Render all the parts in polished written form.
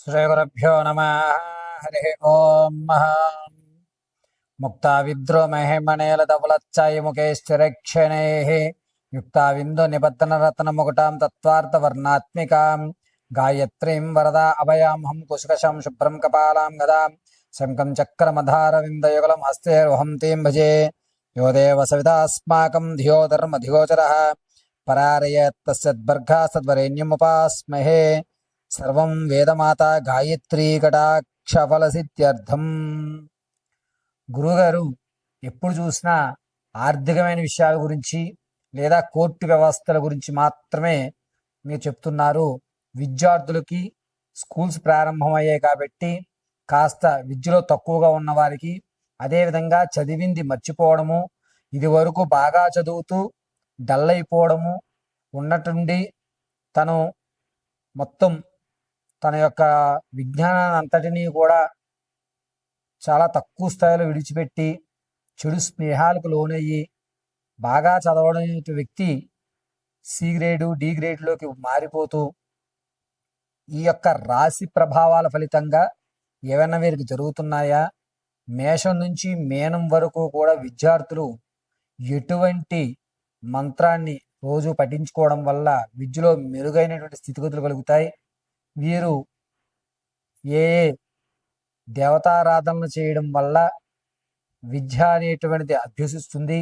శ్రీగురుభ్యో నమ. హరి ఓం. ముక్తా విద్రో మహిమణేలధవలచ్చాయి ముఖేశ్చరక్షణై యుక్తా విందు నిబద్ధన రత్న ముకుటాం తత్వార్థ వర్ణాత్మికాం గాయత్రీం వరదా అభయాం కుశకశం శుభ్రం కపాలాం గదాం శంఖం చక్రమధార విందయుగలం హస్తేర్వహం తీం భజే యో దేవ సవితాస్మాకం ధియో ధర్మధిగోచరః పరారయత్తస్యద్బర్గా సద్వరేణ్యముపాస్మహే సర్వం వేదమాత గాయత్రీ కటాక్షఫలసిద్ధ్యర్థం. గురుగారు ఎప్పుడు చూసినా ఆర్థికమైన విషయాల గురించి లేదా కోర్టు వ్యవస్థల గురించి మాత్రమే మీరు చెప్తున్నారు. విద్యార్థులకి స్కూల్స్ ప్రారంభమయ్యాయి కాబట్టి కాస్త విద్యలో తక్కువగా ఉన్న వారికి, అదేవిధంగా చదివింది మర్చిపోవడము, ఇది వరకు బాగా చదువుతూ డల్ అయిపోవడము, ఉన్నట్టుండి తను మొత్తం తన యొక్క విజ్ఞానాన్ని అంతటినీ కూడా చాలా తక్కువ స్థాయిలో విడిచిపెట్టి చెడు స్నేహాలకు లోనయ్యి బాగా చదవడం వ్యక్తి సి గ్రేడు డి గ్రేడ్లోకి మారిపోతూ ఈ యొక్క రాశి ప్రభావాల ఫలితంగా ఏమైనా వీరికి జరుగుతున్నాయా? మేషం నుంచి మీనం వరకు కూడా విద్యార్థులు ఎటువంటి మంత్రాన్ని రోజు పఠించుకోవడం వల్ల విద్యలో మెరుగైనటువంటి స్థితిగతులు కలుగుతాయి? వీరు ఏ దేవతారాధనలు చేయడం వల్ల విద్య అనేటువంటిది అభ్యసిస్తుంది?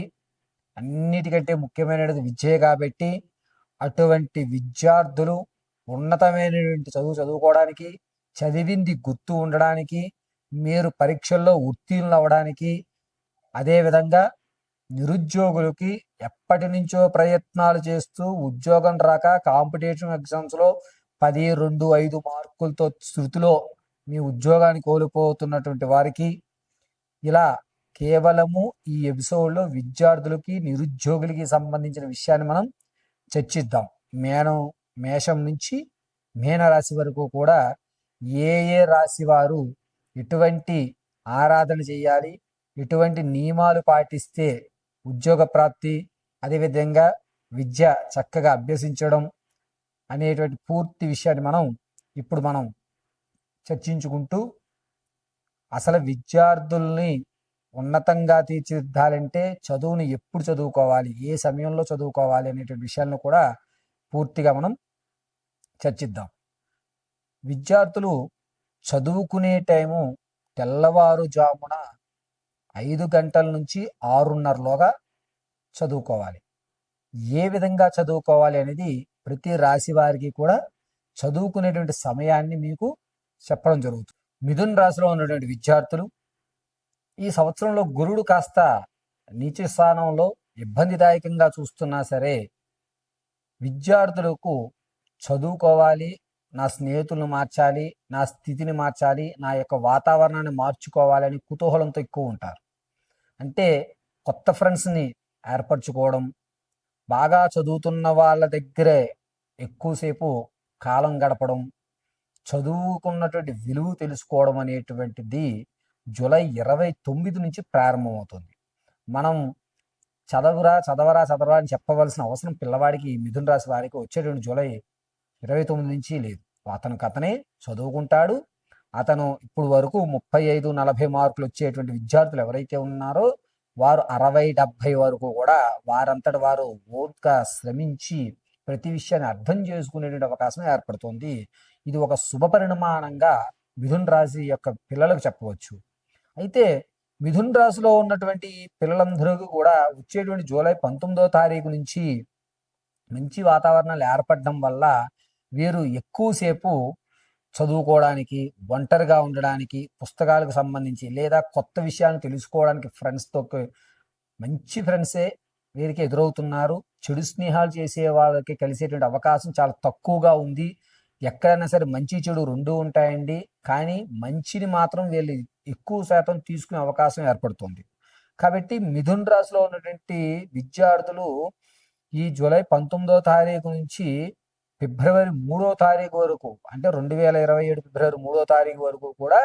అన్నిటికంటే ముఖ్యమైనది విద్యే కాబట్టి అటువంటి విద్యార్థులు ఉన్నతమైనటువంటి చదువుకోవడానికి, చదివింది గుర్తు ఉండడానికి, మీరు పరీక్షల్లో ఉత్తీర్ణులు అవ్వడానికి, అదేవిధంగా నిరుద్యోగులకి ఎప్పటి నుంచో ప్రయత్నాలు చేస్తూ ఉద్యోగం రాక కాంపిటేటివ్ ఎగ్జామ్స్లో 10, 2, 5 మార్కులతో శృతిలో మీ ఉద్యోగాన్ని కోల్పోతున్నటువంటి వారికి ఇలా కేవలము ఈ ఎపిసోడ్లో విద్యార్థులకి నిరుద్యోగులకి సంబంధించిన విషయాన్ని మనం చర్చిద్దాం. మేషం నుంచి మీనరాశి వరకు కూడా ఏ ఏ రాశి వారు ఎటువంటి ఆరాధన చేయాలి, ఎటువంటి నియమాలు పాటిస్తే ఉద్యోగ ప్రాప్తి, అదేవిధంగా విద్య చక్కగా అభ్యసించడం అనేటువంటి పూర్తి విషయాన్ని మనం చర్చించుకుంటూ అసలు విద్యార్థుల్ని ఉన్నతంగా తీర్చిదిద్దాలంటే చదువుని ఎప్పుడు చదువుకోవాలి, ఏ సమయంలో చదువుకోవాలి అనేటువంటి విషయాలను కూడా పూర్తిగా మనం చర్చిద్దాం. విద్యార్థులు చదువుకునే టైము తెల్లవారుజామున 5 గంటల నుంచి 6:30లోగా చదువుకోవాలి. ఏ విధంగా చదువుకోవాలి అనేది ప్రతి రాశి వారికి కూడా చదువుకునేటువంటి సమయాన్ని మీకు చెప్పడం జరుగుతుంది. మిథున్ రాశిలో ఉన్నటువంటి విద్యార్థులు ఈ సంవత్సరంలో గురుడు కాస్త నీచ స్థానంలో ఇబ్బందిదాయకంగా చూస్తున్నా సరే విద్యార్థులకు చదువుకోవాలి, నా స్నేహితులను మార్చాలి, నా స్థితిని మార్చాలి, నా యొక్క వాతావరణాన్ని మార్చుకోవాలని కుతూహలంతో ఎక్కువ ఉంటారు. అంటే కొత్త ఫ్రెండ్స్ని ఏర్పరచుకోవడం, బాగా చదువుతున్న వాళ్ళ దగ్గరే ఎక్కువసేపు కాలం గడపడం, చదువుకున్నటువంటి విలువ తెలుసుకోవడం అనేటువంటిది జూలై 29 నుంచి ప్రారంభమవుతుంది. మనం చదవరా అని చెప్పవలసిన అవసరం పిల్లవాడికి, మిథున రాశి వారికి వచ్చేటువంటి జూలై 29 నుంచి లేదు. అతనే చదువుకుంటాడు. అతను ఇప్పుడు వరకు 35-40 మార్కులు వచ్చేటువంటి విద్యార్థులు ఎవరైతే ఉన్నారో వారు 60-70 వరకు కూడా వారంతట వారు ఓర్గా శ్రమించి ప్రతి విషయాన్ని అర్థం చేసుకునేటువంటి అవకాశం ఏర్పడుతుంది. ఇది ఒక శుభ పరిణామంగా మిథున రాశి యొక్క పిల్లలకు చెప్పవచ్చు. అయితే మిథున రాశిలో ఉన్నటువంటి పిల్లలందరికీ కూడా వచ్చేటువంటి జూలై 19వ తారీఖు నుంచి మంచి వాతావరణాలు ఏర్పడడం వల్ల వీరు ఎక్కువసేపు చదువుకోవడానికి, ఒంటరిగా ఉండడానికి, పుస్తకాలకు సంబంధించి లేదా కొత్త విషయాలను తెలుసుకోవడానికి ఫ్రెండ్స్తో మంచి ఫ్రెండ్సే వీరికి ఎదురవుతున్నారు. చెడు స్నేహాలు చేసే వాళ్ళకి కలిసేటువంటి అవకాశం చాలా తక్కువగా ఉంది. ఎక్కడైనా సరే మంచి చెడు రెండూ ఉంటాయండి, కానీ మంచిని మాత్రం వీళ్ళు ఎక్కువ శాతం తీసుకునే అవకాశం ఏర్పడుతుంది. కాబట్టి మిథున రాశిలో ఉన్నటువంటి విద్యార్థులు ఈ జూలై 19వ తారీఖు నుంచి ఫిబ్రవరి 3వ తారీఖు వరకు, అంటే 2027 ఫిబ్రవరి 3వ తారీఖు వరకు కూడా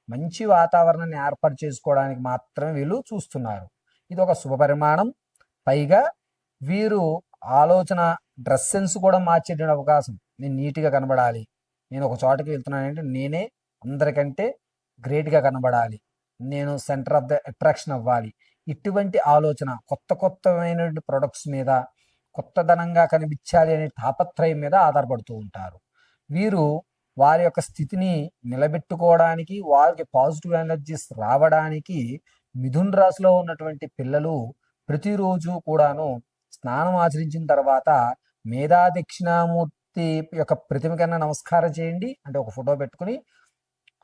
మంచి వాతావరణాన్ని ఏర్పాటు చేసుకోవడానికి మాత్రమే వీళ్ళు చూస్తున్నారు. ఇది ఒక శుభ పరిమాణం. పైగా వీరు ఆలోచన, డ్రెస్ సెన్స్ కూడా మార్చేటువంటి అవకాశం. నేను నీట్గా కనబడాలి, నేను ఒక చోటకి వెళ్తున్నానంటే నేనే అందరికంటే గ్రేట్గా కనబడాలి, నేను సెంటర్ ఆఫ్ ద అట్రాక్షన్ అవ్వాలి. ఇటువంటి ఆలోచన కొత్త కొత్తమైన ప్రొడక్ట్స్ మీద కొత్తదనంగా కనిపించాలి అనే తాపత్రయం మీద ఆధారపడుతూ ఉంటారు. వీరు వారి యొక్క స్థితిని నిలబెట్టుకోవడానికి, వారికి పాజిటివ్ ఎనర్జీస్ రావడానికి మిథున్ రాశిలో ఉన్నటువంటి పిల్లలు ప్రతిరోజు కూడాను స్నానం ఆచరించిన తర్వాత మేధా దక్షిణామూర్తి యొక్క ప్రతిమ కన్నా నమస్కారం చేయండి. అంటే ఒక ఫోటో పెట్టుకుని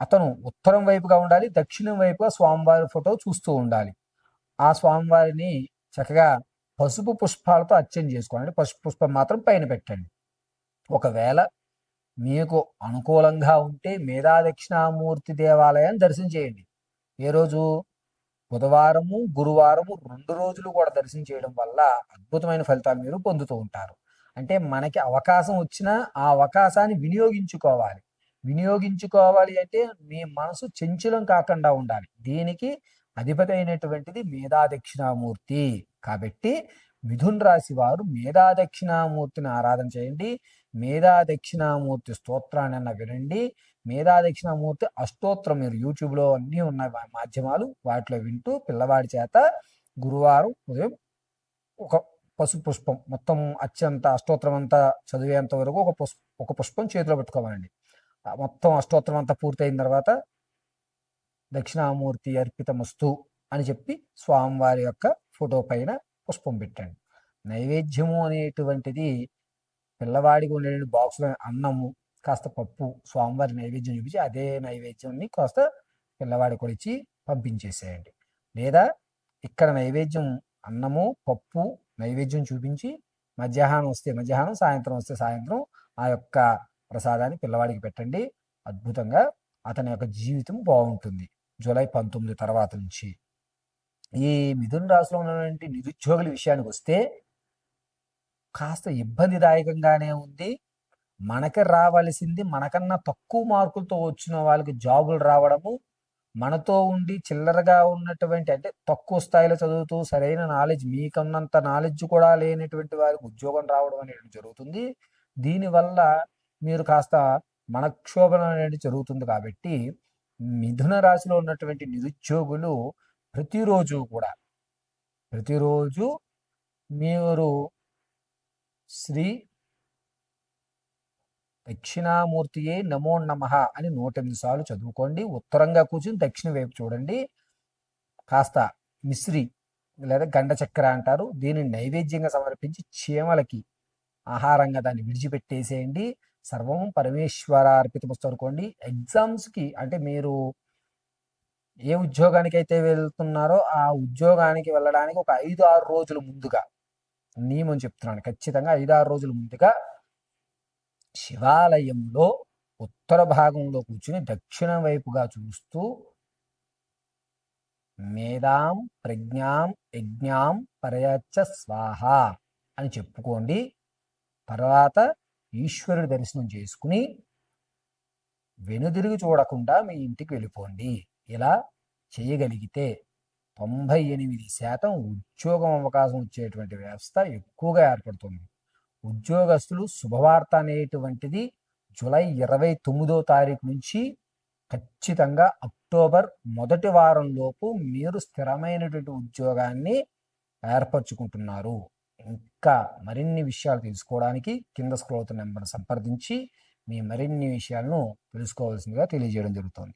అతను ఉత్తరం వైపుగా ఉండాలి, దక్షిణం వైపుగా స్వామివారి ఫోటో చూస్తూ ఉండాలి. ఆ స్వామివారిని చక్కగా పసుపు పుష్పాలతో అర్చన చేసుకోండి. పసుపు పుష్పం మాత్రం పైన పెట్టండి. ఒకవేళ మీకు అనుకూలంగా ఉంటే మేధా దక్షిణామూర్తి దేవాలయాన్ని దర్శనం చేయండి. ఏ రోజు? బుధవారము, గురువారము 2 రోజులు కూడా దర్శనం చేయడం వల్ల అద్భుతమైన ఫలితాలు మీరు పొందుతూ ఉంటారు. అంటే మనకి అవకాశం వచ్చినా ఆ అవకాశాన్ని వినియోగించుకోవాలి. వినియోగించుకోవాలి అంటే మీ మనసు చంచలం కాకుండా ఉండాలి. దీనికి అధిపతి అయినటువంటిది మేధా దక్షిణామూర్తి. కాబట్టి మిథున్ రాశి వారు మేధా దక్షిణామూర్తిని ఆరాధన చేయండి. మేధా దక్షిణామూర్తి స్తోత్రాన్ని వినండి. మేధా దక్షిణామూర్తి అష్టోత్తరం మీరు యూట్యూబ్లో అన్నీ ఉన్నాయి మాధ్యమాలు, వాటిలో వింటూ పిల్లవాడి చేత గురువారం ఉదయం ఒక పసుపు పుష్పం మొత్తం అత్యంత అష్టోత్తరం అంతా చదివేంత వరకు ఒక పుష్పం చేతిలో పెట్టుకోవాలండి. మొత్తం అష్టోత్తరం అంతా పూర్తయిన తర్వాత దక్షిణామూర్తి అర్పితమస్తు అని చెప్పి స్వామివారి యొక్క ఫోటో పైన పుష్పం పెట్టండి. నైవేద్యము అనేటువంటిది పిల్లవాడికి ఉండే బాక్స్లో అన్నము కాస్త పప్పు స్వామివారి నైవేద్యం చూపించి అదే నైవేద్యాన్ని కాస్త పిల్లవాడికి కూడా ఇచ్చి పంపించేసేయండి. లేదా ఇక్కడ నైవేద్యం అన్నము పప్పు నైవేద్యం చూపించి మధ్యాహ్నం వస్తే మధ్యాహ్నం, సాయంత్రం వస్తే సాయంత్రం ఆ యొక్క ప్రసాదాన్ని పిల్లవాడికి పెట్టండి. అద్భుతంగా అతని యొక్క జీవితం బాగుంటుంది. జూలై 19 తర్వాత నుంచి. ఈ మిథున రాశిలో ఉన్నటువంటి నిరుద్యోగుల విషయానికి వస్తే కాస్త ఇబ్బందిదాయకంగానే ఉంది. మనకి రావాల్సింది మనకన్నా తక్కువ మార్కులతో వచ్చిన వాళ్ళకి జాబులు రావడము, మనతో ఉండి చిల్లరగా ఉన్నటువంటి అంటే తక్కువ స్థాయిలో చదువుతూ సరైన నాలెడ్జ్ మీకున్నంత నాలెడ్జ్ కూడా లేనటువంటి వారికి ఉద్యోగం రావడం అనేది జరుగుతుంది. దీనివల్ల మీరు కాస్త మనక్షోభం అనేది జరుగుతుంది. కాబట్టి మిథున రాశిలో ఉన్నటువంటి నిరుద్యోగులు ప్రతిరోజు మీరు శ్రీ దక్షిణామూర్తియే నమో నమః అని 108 సార్లు చదువుకోండి. ఉత్తరంగా కూర్చుని దక్షిణ వైపు చూడండి. కాస్త మిశ్రి లేదా గండ చక్కెర అంటారు, దీనిని నైవేద్యంగా సమర్పించి చీమలకి ఆహారంగా దాన్ని విడిచిపెట్టేసేయండి. సర్వం పరమేశ్వరార్పితమస్తు అనుకోండి. ఎగ్జామ్స్కి అంటే మీరు ఏ ఉద్యోగానికి అయితే వెళ్తున్నారో ఆ ఉద్యోగానికి వెళ్ళడానికి ఒక 5-6 రోజుల ముందుగా, నియమం చెప్తున్నాను, ఖచ్చితంగా 5-6 రోజుల ముందుగా శివాలయంలో ఉత్తర భాగంలో కూర్చుని దక్షిణ వైపుగా చూస్తూ మేధాం ప్రజ్ఞాం యజ్ఞాం పరయచ్చ స్వాహ అని చెప్పుకోండి. తర్వాత ఈశ్వరుడి దర్శనం చేసుకుని వెనుదిరిగి చూడకుండా మీ ఇంటికి వెళ్ళిపోండి. ఇలా చేయగలిగితే 98% ఉద్యోగం అవకాశం వచ్చేటువంటి వ్యవస్థ ఎక్కువగా ఏర్పడుతుంది. ఉద్యోగస్తులు శుభవార్త అనేటువంటిది జూలై 29వ తారీఖు నుంచి ఖచ్చితంగా అక్టోబర్ మొదటి వారంలోపు మీరు స్థిరమైనటువంటి ఉద్యోగాన్ని ఏర్పరచుకుంటున్నారు. ఇంకా మరిన్ని విషయాలు తెలుసుకోవడానికి కింద స్క్రోల్ అవుతున్న నెంబర్ను సంప్రదించి మీ మరిన్ని విషయాలను తెలుసుకోవాల్సిందిగా తెలియజేయడం జరుగుతుంది.